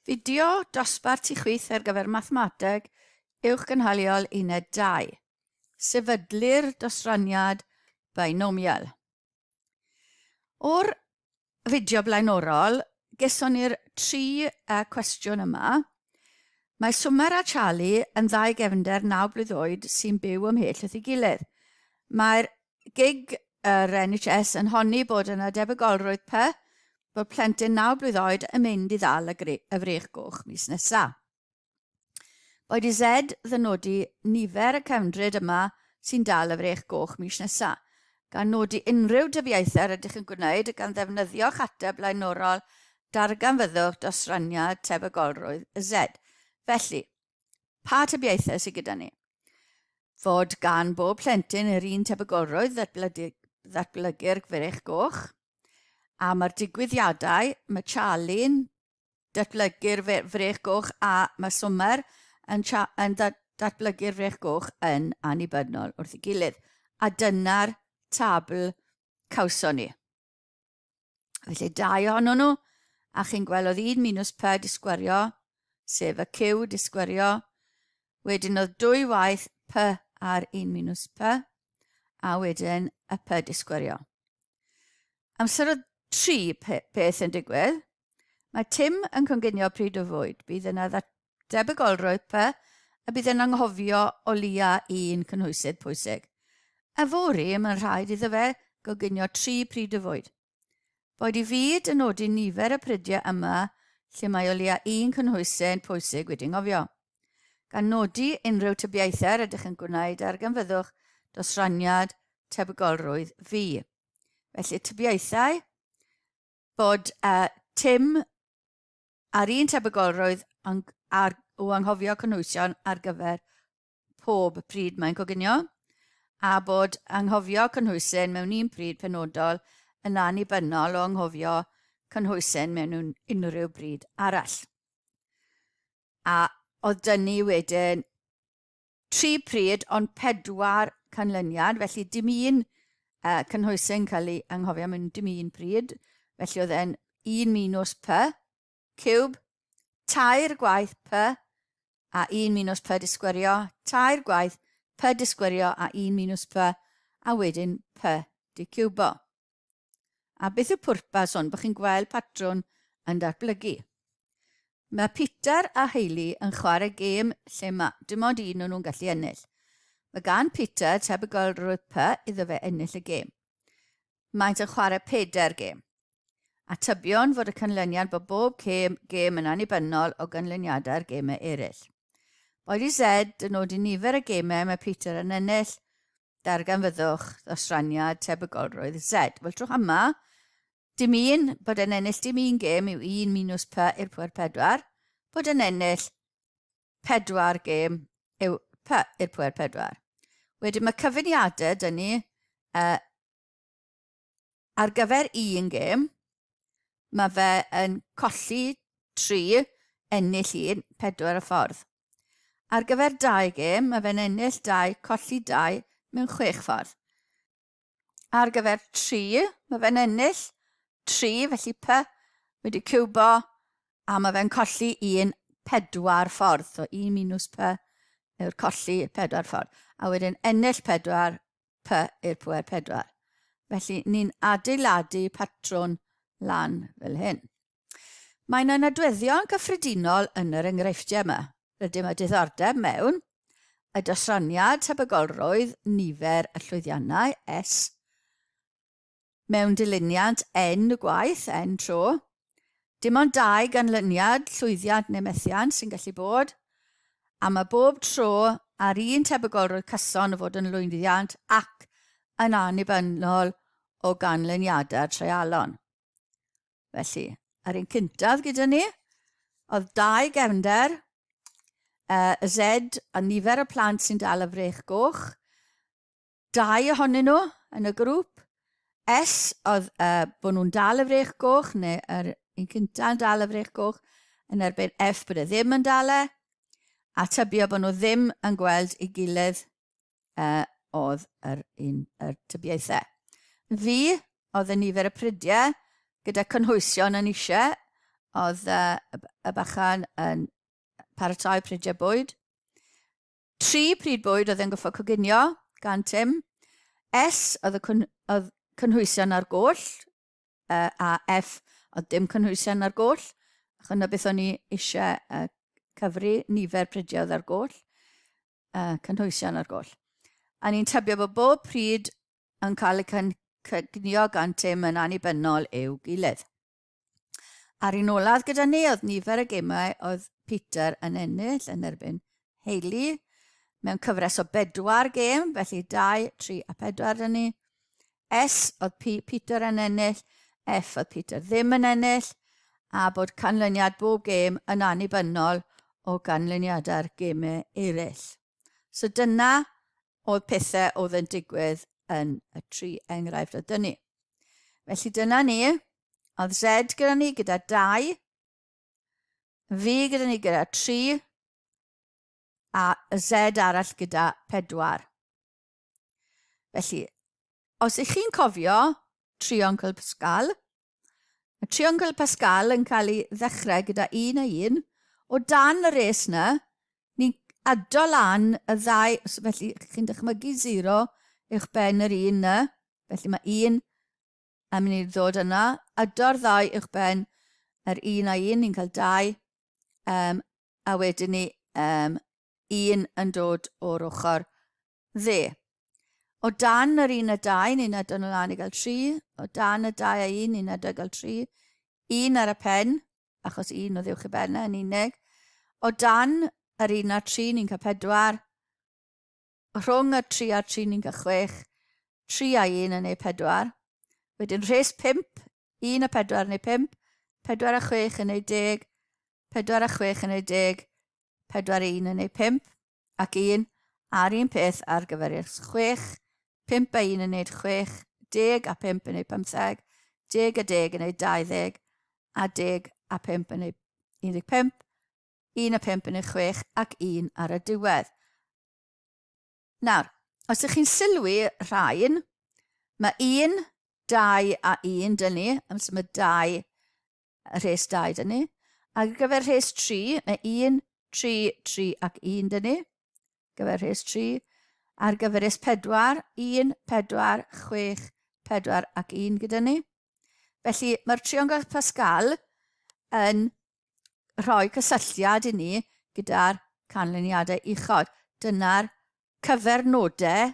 Fideo dosbarth i chwith ar gyfer mathemateg uwch gynhaliol 1.2. Sefydlu'r dosraniad Binomial. O'r fideo blaenorol, geson ni'r 3 cwestiwn yma. Mae Swmer a Charlie yn ddau gefnder 9 blwydd oed sy'n byw ymhell wrth ei gilydd. Mae'r gig yr NHS yn honni bod yna debygolrwydd bod plentyn 9 blwydd oed yn mynd i ddal y frech goch mis nesaf. Boed i Z ddynodi nifer y cefndryd yma sy'n dal y frech goch mis nesaf, gan nodi unrhyw dybiaethau rydych yn gwneud gan ddefnyddio chateb blaenorol darganfyddwch dosraniad tebygolrwydd y Z. Felly, pa tybiaethau sydd gyda ni? Fod gan bob plentyn yr un tebygolrwydd ddatblygu'r frech goch, a mae'r digwyddiadau, mae Charlie'n datblygu'r frech goch a mae Swmer yn datblygu'r frech goch yn annibynnol wrth ei gilydd. A dyna'r tabl cawson ni. Felly 2 ohonyn nhw, a chi'n gweld oedd 1 minus P disgwyrio, sef y Q disgwyrio. Wedyn oedd 2 waith P ar 1 minus P, a wedyn y P disgwyrio. Amser oedd 3 peth yn digwydd. Mae Tim yn cynginio pryd o fwyd. Bydd yna debygolrwydd P, a bydd yn anghofio o leia 1 cynhwysydd pwysig. A fori, mae'n rhaid iddo fe goginio 3 pryd o fwyd. Boed i fyd yn nodi nifer y prydiau yma lle mae o leia 1 cynhwysydd pwysig wedi'n ngofio. Gan nodi unrhyw tybiaethau rydych yn gwneud ar gynfyddwch dosraniad tebygolrwydd fi. Felly tybiaethau bod Tim ar un tebygolrwydd o anghofio cynhwysion ar gyfer pob pryd mae'n coginio, a bod anghofio cynhwysyn mewn un pryd penodol yn annibynnol o anghofio cynhwysyn mewn unrhyw bryd arall. A oedd dynnu wedyn 3 pryd ond 4 canlyniad, felly dim un cynhwysyn cael ei anghofio mewn dim un pryd, felly oedd e'n 1 minus P, cwb, 2 gwaith P, a 1 minus P disgwyrio, 2 gwaith P disgwyrio a 1 minus P, a wedyn P di cwbo. A beth yw pwrpas hwn? Bod chi'n gweld patrwn yn datblygu. Mae Peter a Hayley yn chwarae gêm lle mae dim ond un o'n nhw'n gallu ennill. Mae gan Peter tebygolrwydd P iddo fe ennill y gêm. Maent yn chwarae 4 gêm. A tybion fod y canlyniad bod bob gêm yn annibynnol o ganlyniadau'r gemau eraill. Boed i Z dynodi nifer y gemau mae Peter yn ennill darganfyddwch dosraniad tebygolrwydd Z. Wel trwy yma, dim un bod yn ennill dim un gêm yw 1 minus P i'r pŵer 4, bod yn ennill 4 gêm yw P i'r pŵer 4. Wedyn mae cyfuniadau dyn ni ar gyfer 1 gêm, mae fe yn colli 3, ennill 1, 4 y ffordd. Ar gyfer 2 gêm, mae fe'n ennill 2, colli 2, mewn 6 ffordd. Ar gyfer 3, mae fe'n ennill 3, felly P wedi cwbo, a mae fe'n colli 1, 4 ffordd. So 1 minus P yw'r colli 4 ffordd. A wedyn ennill 4, P i'r pŵer 4. Felly ni'n adeiladu patrwn lan fel hyn. Mae'n anadweddion cyffredinol yn yr enghreifftiau yma. Rydym y diddordeb mewn y dosraniad tebygolrwydd nifer y llwyddiannau S, mewn dyluniad N gwaith, N tro, dim ond 2 ganlyniad llwyddiant neu methiant sy'n gallu bod, a mae bob tro ar un tebygolrwydd cyson o fod yn lwyddiant ac yn annibynnol o ganlyniadau treialon. Felly, ar un cyntaf gyda ni, oedd 2 gefnder, y Z a nifer y plant sy'n dal y frech goch, 2 ohonyn nhw yn y grŵp, S oedd bod nhw'n dal y frech goch, neu un cyntaf yn dal y frech goch, yn erbyn F bod e ddim yn dal e, a tybio bod nhw ddim yn gweld ei gilydd oedd yr tybiaethau. Fi oedd y nifer y prydiau gyda cynhwysion yn eisiau oedd y bachan yn paratoi pridiau bwyd. 3 pryd bwyd oedd e'n goffo coginio gan Tim. S oedd cynhwysion ar goll, a F oedd dim cynhwysion ar goll. Ac yna beth o'n i eisiau cyfri nifer pridiau oedd ar goll, cynhwysion ar goll. A ni'n tybio bod bob pryd yn cael eu coginio gan Tim yn annibynnol i'w gilydd. Ar un olaf gyda ni oedd nifer y gemau oedd Peter yn ennill yn erbyn Hayley. Mewn cyfres o 4 gêm, felly 2, 3 a 4 dyn ni. S oedd Peter yn ennill, F oedd Peter ddim yn ennill, a bod canlyniad bob gêm yn annibynnol o ganlyniadau'r gemau eraill. So dyna oedd pethau oedd yn digwydd yn y 3 enghraifft oedd dyn ni. Felly dyna ni, oedd Z gyda ni gyda 2, V gyda ni gyda 3, a Z arall gyda 4. Felly, os ych chi'n cofio triongl Pascal, y triongl Pascal yn cael ei ddechrau gyda 1 a 1, o dan y res yna, ni'n adol lan y 2, felly chi'n dychmygu 0 uwch ben yr 1 yna, felly mae 1 yn mynd i ddod yna, ador 2 uwch ben yr 1 a 1, ni'n cael 2, a wedyn ni 1 yn dod o'r ochr dde. O dan yr 1 a 2, ni'n adon o lan i gael 3. O dan y 2 a 1, ni'n adon gael 3. 1 ar y pen, achos 1 o ddiwch y bennau yn unig. O dan yr 1 a 3, ni'n cael 4. Rhwng y 3 a 3, ni'n cael 6. 3 a 1 yn ei 4. Wedyn rhes 5, 1 a 4 yn ei 5. 4 a 6 yn ei 10. 4 a 6 yn ei 10. 4 a 1 yn ei 5. Ac 1 a'r un peth ar gyfer eich 6. 5 a 1 yn ei 6. 10 a 5 yn ei 15. 10 a 10 yn ei 20. A 10 a 5 yn ei 15. 1 a 5 yn ei 6 ac 1 ar y diwedd. Nawr, os ydych chi'n sylwi rhain, mae 1, 2 a 1 dyn ni, amser mae 2, rhes 2 dyn ni. Ar gyfer rhes 3, mae 1, 3, 3 ac 1 dyn ni. Gyfer rhes 3. Ar gyfer rhes 4, 1, 4, 6, 4 ac 1 gyda ni. Felly mae'r triongl Pascal yn rhoi cysylltiad i ni gyda'r canlyniadau uchod. Dyna'r cyfernodau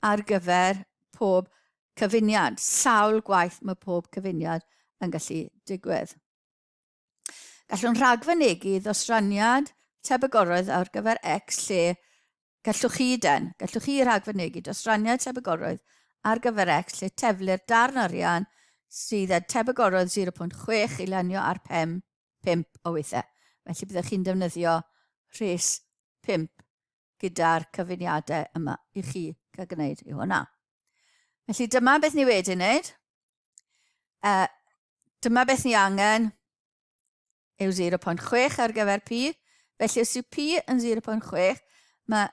ar gyfer pob cyfuniad. Sawl gwaith mae pob cyfuniad yn gallu digwydd. Gallwn rhagfynegu ddosraniad tebygoroedd ar gyfer X lle gallwch chi rhagfynegu dosraniad tebygoroedd ar gyfer X lle teflu'r darn arian sydd â tebygoroedd 0.6 i lanio ar 5 o weithiau. Felly byddwch chi'n defnyddio rhes 5 gyda'r cyfuniadau yma i chi cael gwneud i hwnna. Felly dyma beth ni wedi wneud. Dyma beth ni angen yw 0.6 ar gyfer P. Felly os yw P yn 0.6, mae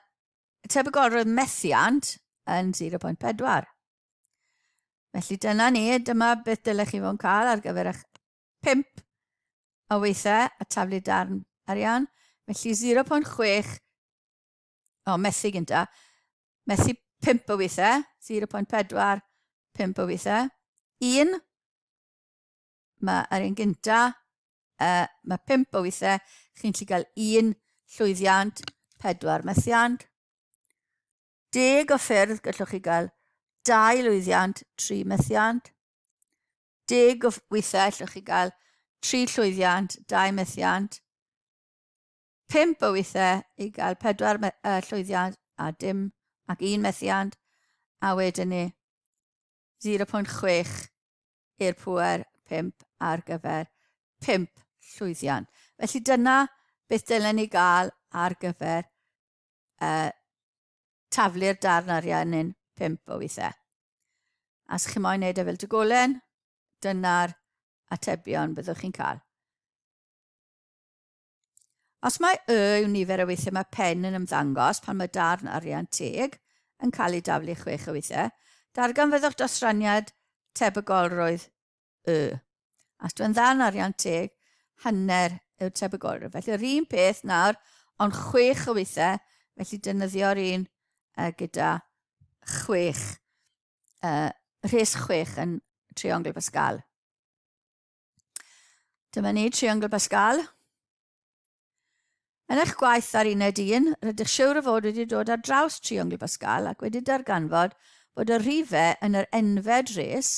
tebygoroedd methiant yn 0.4. Felly dyna ni, dyma beth dylech chi fod yn cael ar gyfer eich 5 o weithiau a taflu darn arian. Felly 0.6, methu gynta, methu 5 o weithiau, 0.4, 5 o weithiau. 1, mae'r un gynta, mae 5 o weithiau, chi'n gallu cael 1 llwyddiant, 4 methiant. 10 o ffyrdd gallwch chi gael 2 lwyddiant, 3 methiant. 10 o weithiau gallwch chi gael 3 llwyddiant, 2 methiant. 5 o weithiau i gael 4 llwyddiant a dim ac 1 methiant. A wedyn ni 0.6 i'r pŵer 5 ar gyfer 5 llwyddiant. Felly dyna beth dylen ni gael ar gyfer taflu'r darn arian 5 o weithiau. As chi moyn wneud e fel dygolen, dyna'r atebion byddwch chi'n cael. Os mae yw nifer o weithiau mae pen yn ymddangos pan mae darn arian teg yn cael ei daflu 6 o weithiau, darganfyddwch dosraniad tebygolrwydd y. Os dwi'n ddarn arian teg, hanner yw'r tebygolrwydd. Felly, yr un peth nawr, ond 6 o weithiau, felly defnyddio'r un gyda 6, rhes 6 yn triongl Pascal. Dyma ni triongl Pascal. Yn eich gwaith ar uned 1, rydych siŵr o fod wedi dod ar draws triongl Pascal ac wedi darganfod bod y rhifau yn yr enfed res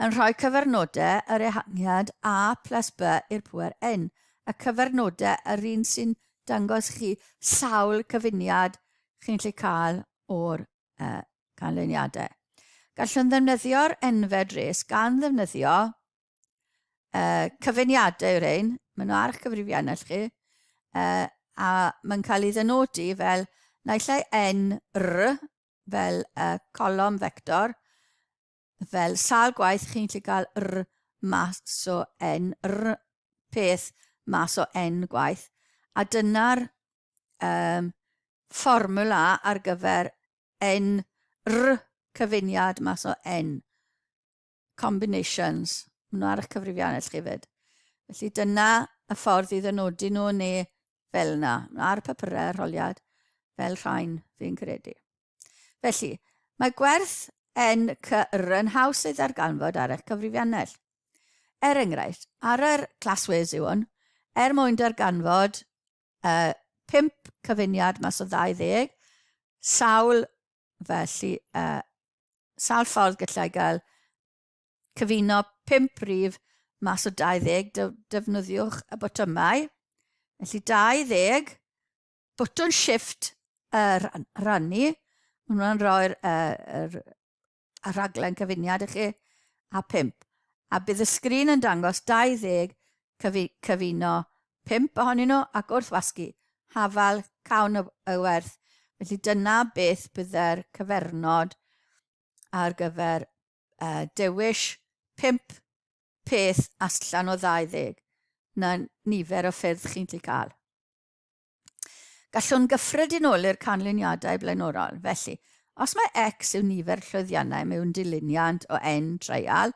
yn rhoi cyfernodau yr ehangiad a plus b i'r pŵer n. Y cyfernodau yr un sy'n dangos chi sawl cyfuniad chi'n gallu cael o'r canlyniadau. Gallwn ddefnyddio'r enfed res gan ddefnyddio cyfuniadau yw'r ein, maen nhw ar eich cyfrifiannau chi, a mae'n cael ei ddenodi fel naill ai n r fel colom vector, fel sawl gwaith chi'n gallu cael r mas o n, r peth mas o n gwaith, a dyna'r fformwla ar gyfer n r cyfuniad mas o n. Combinations. Maen nhw ar eich cyfrifiannau chi fyd. Felly dyna y ffordd i ddynodi nhw neu fel yna. Ar papurau arholiad fel rhain fi'n credu. Felly, mae gwerth n c r yn haws ei ddarganfod ar eich cyfrifiannau. Enghraifft, ar yr classes yw hwn, mwyn darganfod 5 cyfuniad mas o 20, sawl ffordd gallai gael cyfuno 5 rhif mas o 20, defnyddiwch y botymau. Felly 20, bwtwn shift rannu, hwnnw'n rhoi'r rhaglen cyfuniad i chi, a 5. A bydd y sgrin yn dangos 20 cyfuno 5 ohonyn nhw, ac wrth wasgu, hafal cawn y werth. Felly dyna beth byddai'r cyfernod ar gyfer dewis 5 peth allan o 20 na nifer o ffyrdd chi'n gallu cael. Gallwn gyffredinoli'r canlyniadau blaenorol. Felly, os mae x yw nifer llwyddiannau mewn diliniant o n treial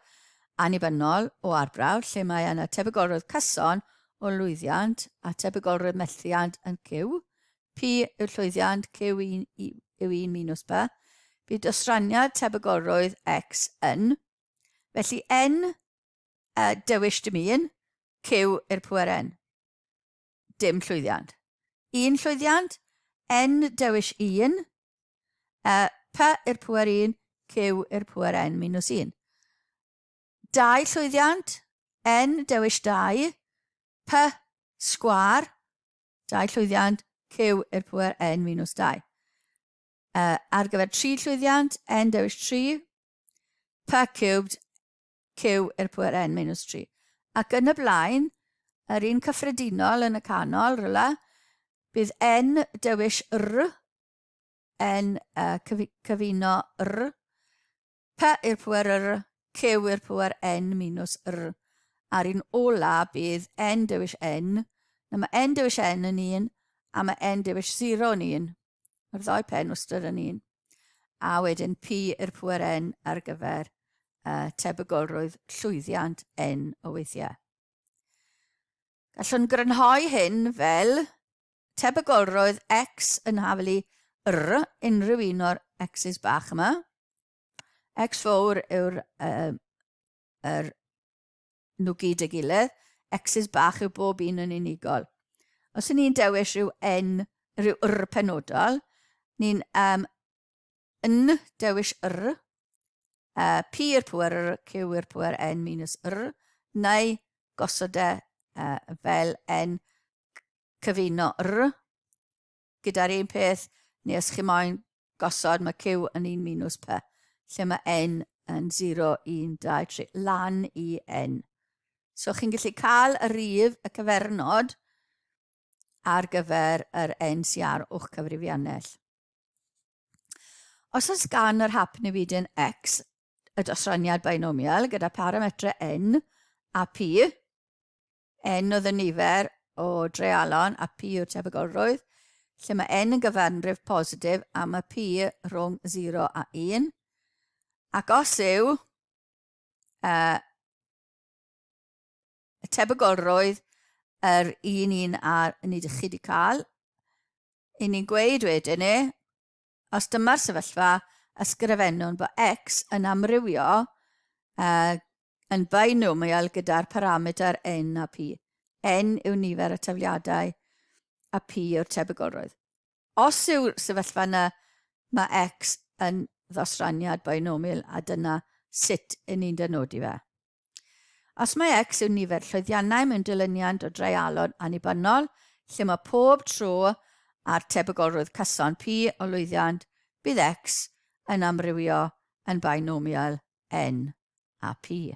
annibynnol o arbrawf, lle mae yna tebygolrwydd cyson o lwyddiant a tebygolrwydd methiant yn Q, P yw'r llwyddiant, Q1 yw 1 minus b, bydd dosraniad tebygolrwydd x yn. Felly n dewis dim 1, Q i'r pŵer n. Dim llwyddiant. 1 llwyddiant, n dewis 1, p i'r pŵer 1, Q i'r pŵer n minus 1. 2 llwyddiant, n dewis 2, p sgwar, 2 llwyddiant, Q i'r pŵer n minus 2. Ar gyfer 3 llwyddiant, n dewis 3, p cubed, Q i'r pŵer n minus 3. Ac yn y blaen, yr un cyffredinol yn y canol, rhywle, bydd n dewis r, n cyfuno r, p i'r pŵer r, Q i'r pŵer n minus r. A'r un ola bydd n dewis n, mae n dewis n yn 1, a mae n dewis 0 yn 1. Mae'r ddoi pen wastad yn 1. A wedyn p i'r pŵer n ar gyfer tebygolrwydd llwyddiant n o weithiau. Gallwn grynhoi hyn fel tebygolrwydd x yn hafelu r, unrhyw un o'r x's bach yma. X fawr yw'r nhw gyd y gilydd, x's bach yw bob un yn unigol. Os y'n ni'n dewis rhyw n, rhyw r penodol, ni'n n dewis r, p i'r pŵer r, q i'r pŵer n minus r, neu gosod fel n cyfuno r, gyda'r un peth, neu os chi moyn gosod mae q yn 1 minus p, lle mae n yn 0, 1, 2, 3, lan i n. So chi'n gallu cael y rif, y cyfernod, ar gyfer yr n sy'n ar o'ch cyfrifiannell. Os oes gan yr hap newidyn x, y dosraniad binomial gyda parametrau n a p, n oedd y nifer o dreialon a p yw'r tebygolrwydd, lle mae n yn gyfanrif positif a mae p rhwng 0 a 1. Ac os yw y tebygolrwydd yr un ar ni chi wedi cael. I ni'n gweud wedyn ni, os dyma'r sefyllfa, ysgrifennwn bod x yn amrywio yn binomial gyda'r parameter n a p. N yw nifer y tafliadau a p yw'r tebygolrwydd. Os yw'r sefyllfa yna, mae x yn ddosraniad binomial a dyna sut y ni'n dynodi fe. Os mae x yw nifer llwyddiannau mewn dilyniant o dreialon annibynnol, lle mae pob tro a'r tebygolrwydd cyson p o lwyddiant, bydd x yn amrywio yn binomial n a p.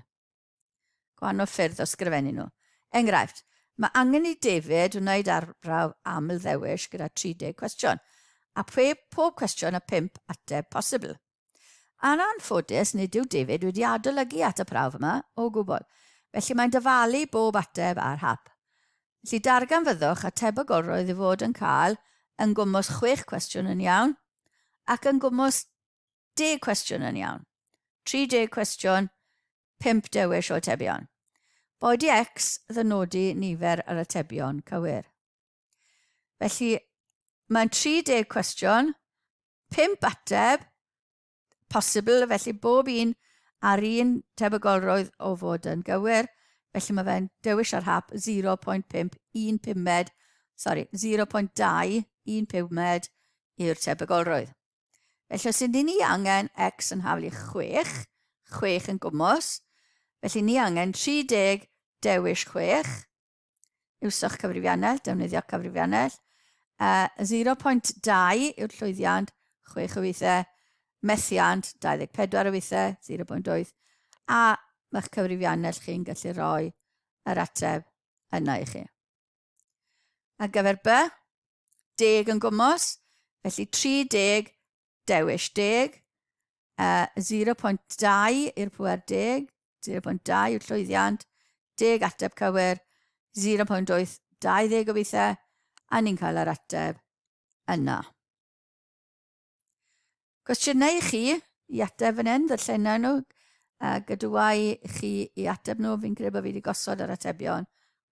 Gwahanol ffyrdd o sgrifennu nhw. Enghraifft, mae angen i David wneud arbrawf aml ddewis gyda 30 cwestiwn, a pob cwestiwn a 5 ateb posibl. Yn anffodus, nid yw David wedi adolygu at y prawf yma o gwbl, felly mae'n dyfalu bob ateb ar hap. Felly darganfyddwch a tebygolrwydd i fod yn cael yn gwmws 6 cwestiwn yn iawn ac yn gwmws 10 cwestiwn yn iawn. 30 cwestiwn, 5 dewis o atebion. Bod i x ddynodi nifer yr atebion cywir. Felly mae'n 30 cwestiwn, 5 ateb posibl, felly bob un ar un tebygolrwydd o fod yn gywir, felly mae fe'n dewis ar hap 0.2 yw'r tebygolrwydd. Felly os ydyn ni angen x yn haflu 6, 6 yn gwmws, felly ni angen 30 dewis 6, iwswch cyfrifiannell, defnyddio cyfrifiannell, 0.2 yw'r llwyddiant, 6 o weithiau, methiant 24 o weithiau, 0.8, a mae'ch cyfrifiannell chi'n gallu rhoi yr ateb yna i chi. Ar gyfer B, 10 yn gwmws, felly 30 dewis 10, 0.2 i'r pŵer 10, 0.2 yw'r llwyddiant, 10 ateb cywir, 0.8, 20 o weithiau, a ni'n cael yr ateb yna. Cwestiynau i chi i ateb fan hyn, ddarllenau nhw, gadwau chi i ateb nhw, fi'n credu bod fi wedi gosod yr atebion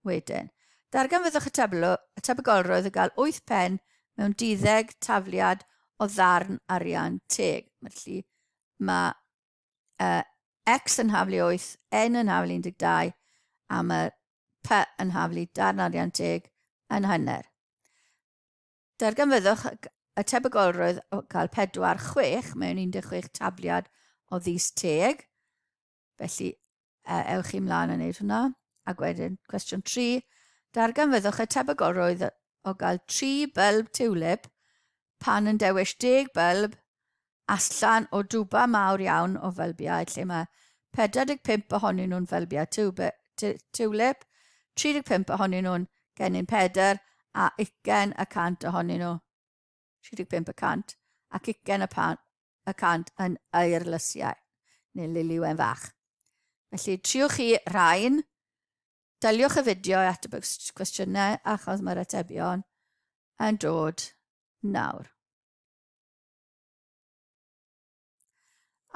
wedyn. Darganfyddwch y tebygolrwydd o gael 8 pen mewn 12 tafliad o ddarn arian teg. Felly mae x yn haflu 8, n yn haflu 12, a mae p yn haflu darn arian teg yn hanner. Darganfyddwch y tebygolrwydd o gael 4-6 mewn 16 tabliad o ddys teg. Felly ewch chi mlaen yn neud hwnna. Ac wedyn cwestiwn 3. Darganfyddwch y tebygolrwydd o gael 3 bylb tiwlip pan yn dewis 10 bylb allan o dwba mawr iawn o fylbiau, lle mae 45 ohonyn nhw'n fylbiau tiwlip, 35 ohonyn nhw'n gennym 4 a 20% ohonyn nhw, 35% ac 20% yn eirlysiau, neu liliwen fach. Felly, triwch chi rhain, dyliwch y fideo at y cwestiynau achos mae'r atebion yn dod nawr.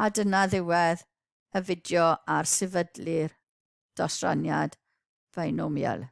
A dyna ddiwedd y fideo ar sefydlu'r dosraniad binomial.